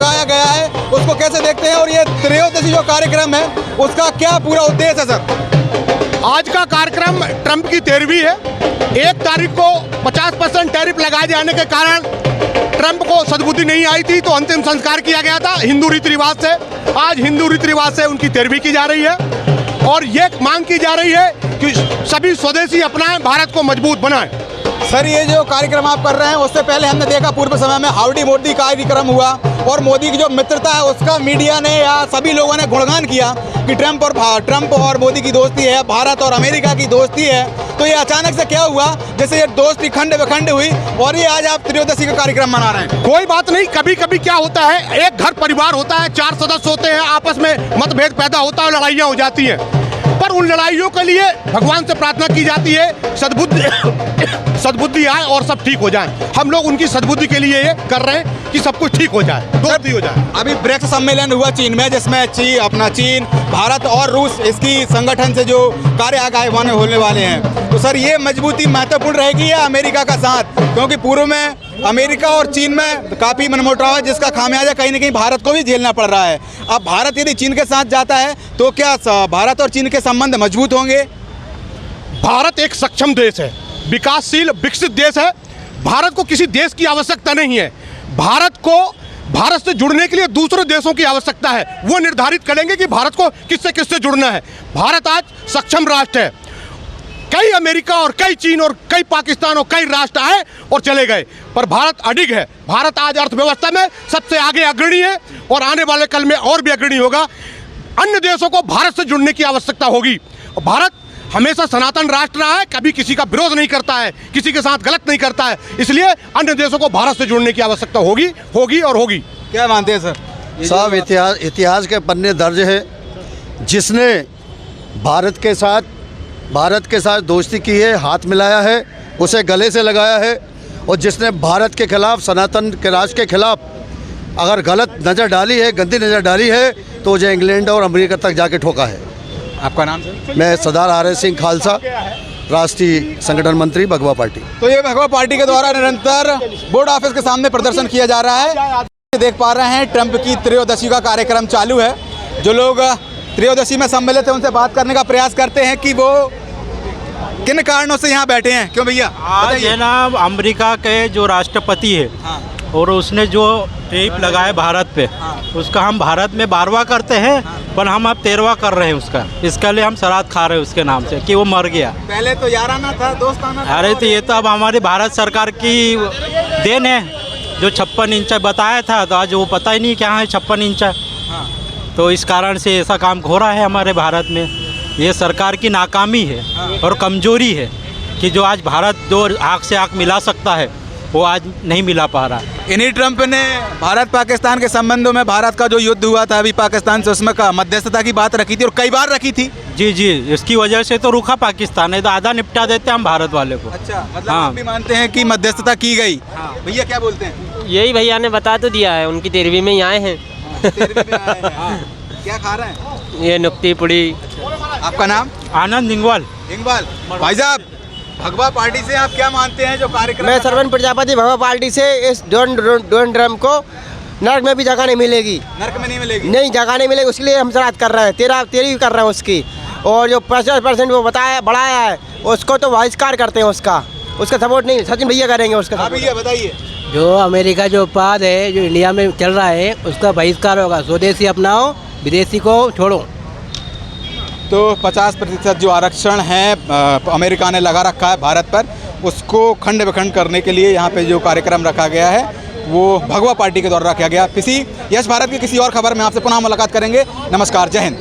भड़काया गया है उसको कैसे देखते हैं, और ये त्रयोदशी जो कार्यक्रम है उसका क्या पूरा उद्देश्य है सर? आज का कार्यक्रम ट्रंप की 13वीं है। 1 तारीख को 50% टैरिफ लगाए जाने के कारण ट्रंप को सद्बुद्धि नहीं आई थी, तो अंतिम संस्कार किया गया था हिंदू रीति रिवाज से। आज हिंदू रीति रिवाज से उनकी 13वीं की जा रही है और ये मांग की जा रही है कि सभी स्वदेशी अपनाएं, भारत को मजबूत बनाएं। सर ये जो कार्यक्रम आप कर रहे हैं उससे पहले हमने देखा पूर्व समय में हाउडी मोदी कार्यक्रम हुआ और मोदी की जो मित्रता है उसका मीडिया ने या सभी लोगों ने गुणगान किया कि ट्रंप और मोदी की दोस्ती है, भारत और अमेरिका की दोस्ती है। तो ये अचानक से क्या हुआ जैसे ये दोस्ती खंड विखंड हुई और ये आज आप त्रयोदशी का कार्यक्रम मना रहे हैं? कोई बात नहीं, कभी कभी क्या होता है, एक घर परिवार होता है, 4 सदस्य होते हैं, आपस में मतभेद पैदा होता है, लड़ाइयाँ हो जाती हैं, पर उन लड़ाइयों के लिए भगवान से प्रार्थना की जाती है सद्बुद्धि आए और सब ठीक हो जाए। हम लोग उनकी सद्बुद्धि के लिए ये कर रहे हैं कि सब कुछ ठीक हो जाए, दोस्ती हो जाए। अभी ब्रिक्स सम्मेलन हुआ चीन में, जिसमें चीन, भारत और रूस इसकी संगठन से जो कार्य आगे होने वाले हैं, तो सर ये मजबूती महत्वपूर्ण रहेगी या अमेरिका का साथ? क्योंकि पूर्व में अमेरिका और चीन में काफ़ी मनमुटाव है जिसका खामियाजा कहीं ना कहीं भारत को भी झेलना पड़ रहा है। अब भारत यदि चीन के साथ जाता है तो क्या भारत और चीन के संबंध मजबूत होंगे? भारत एक सक्षम देश है, विकासशील विकसित देश है। भारत को किसी देश की आवश्यकता नहीं है। भारत से जुड़ने के लिए दूसरे देशों की आवश्यकता है, वो निर्धारित करेंगे कि भारत को किससे जुड़ना है। भारत आज सक्षम राष्ट्र है। कई अमेरिका और कई चीन और कई पाकिस्तान और कई राष्ट्र आए और चले गए, पर भारत अडिग है। भारत आज अर्थव्यवस्था में सबसे आगे अग्रणी है और आने वाले कल में और भी अग्रणी होगा। अन्य देशों को भारत से जुड़ने की आवश्यकता होगी। भारत हमेशा सनातन राष्ट्र रहा है, कभी किसी का विरोध नहीं करता है, किसी के साथ गलत नहीं करता है, इसलिए अन्य देशों को भारत से जुड़ने की आवश्यकता होगी और होगी। क्या मानते हैं सर? साहब इतिहास के पन्ने दर्ज है। जिसने भारत के साथ दोस्ती की है, हाथ मिलाया है, उसे गले से लगाया है, और जिसने भारत के खिलाफ, सनातन के राज के खिलाफ अगर गलत नज़र डाली है, गंदी नज़र डाली है, तो मुझे इंग्लैंड और अमेरिका तक जाके ठोका है। आपका नाम सर? मैं सरदार RS सिंह खालसा, राष्ट्रीय संगठन मंत्री, भगवा पार्टी। तो ये भगवा पार्टी के द्वारा निरंतर बोर्ड ऑफिस के सामने प्रदर्शन किया जा रहा है। देख पा रहे हैं ट्रंप की त्रयोदशी का कार्यक्रम चालू है। जो लोग त्रयोदशी में सम्मिलित हैं उनसे बात करने का प्रयास करते हैं कि वो किन कारणों से यहाँ बैठे हैं। क्यों भैया? आज है ना, अमेरिका के जो राष्ट्रपति है, हाँ, और उसने जो टैरिफ लगाए भारत पे, हाँ, उसका हम भारत में 12वां करते हैं, हाँ, पर हम अब 13वां कर रहे हैं उसका। इसके लिए हम श्राद्ध खा रहे हैं उसके नाम से कि वो मर गया। पहले तो याराना था, दोस्ताना था। अरे तो ये तो अब हमारी भारत सरकार की देन है, जो 56 इंच बताया था, तो आज वो पता ही नहीं क्या है 56 इंच। हाँ। तो इस कारण से ऐसा काम हो रहा है हमारे भारत में। ये सरकार की नाकामी है, हाँ, और कमजोरी है कि जो आज भारत जो आँख से आँख मिला सकता है वो आज नहीं मिला पा रहा। इन्हीं ट्रंप ने भारत पाकिस्तान के संबंधों में, भारत का जो युद्ध हुआ था अभी पाकिस्तान से, उसमें मध्यस्थता की बात रखी थी और कई बार रखी थी। जी, इसकी वजह से तो रुका पाकिस्तान है, तो आधा निपटा देते हम भारत वाले को। अच्छा, मतलब आप भी मानते हैं कि मध्यस्थता की गई? हाँ। भैया क्या बोलते हैं? यही भैया ने बता तो दिया है, उनकी 13वीं में ही आए हैं। 13वीं में आए हैं। हाँ। क्या खा रहे हैं? ये नुक्ती पुड़ी। आपका नाम? आनंद इंगवाल। भाई साहब, भगवा पार्टी से आप क्या मानते हैं जो कार्यक्रम? मैं सरवन प्रजापति, भगवा पार्टी से। इस डोनाल्ड ट्रंप को नर्क में भी जगह नहीं मिलेगी। नर्क में नहीं मिलेगी? नहीं, जगह नहीं मिलेगी, उसके लिए हम श्राद्ध कर रहे हैं। 13वीं कर रहे हैं उसकी। और जो 50% वो बढ़ाया है उसको तो बहिष्कार करते हैं, उसका सपोर्ट नहीं। सचिन भैया करेंगे उसका। भैया बताइए। जो अमेरिका जो उत्पाद है जो इंडिया में चल रहा है उसका बहिष्कार होगा। स्वदेशी अपनाओ, विदेशी को छोड़ो। तो 50% जो आरक्षण है अमेरिका ने लगा रखा है भारत पर, उसको खंड विखंड करने के लिए यहाँ पे जो कार्यक्रम रखा गया है वो भगवा पार्टी के द्वारा रखा गया। किसी यश भारत की किसी और खबर में आपसे पुनः मुलाकात करेंगे। नमस्कार, जय हिंद।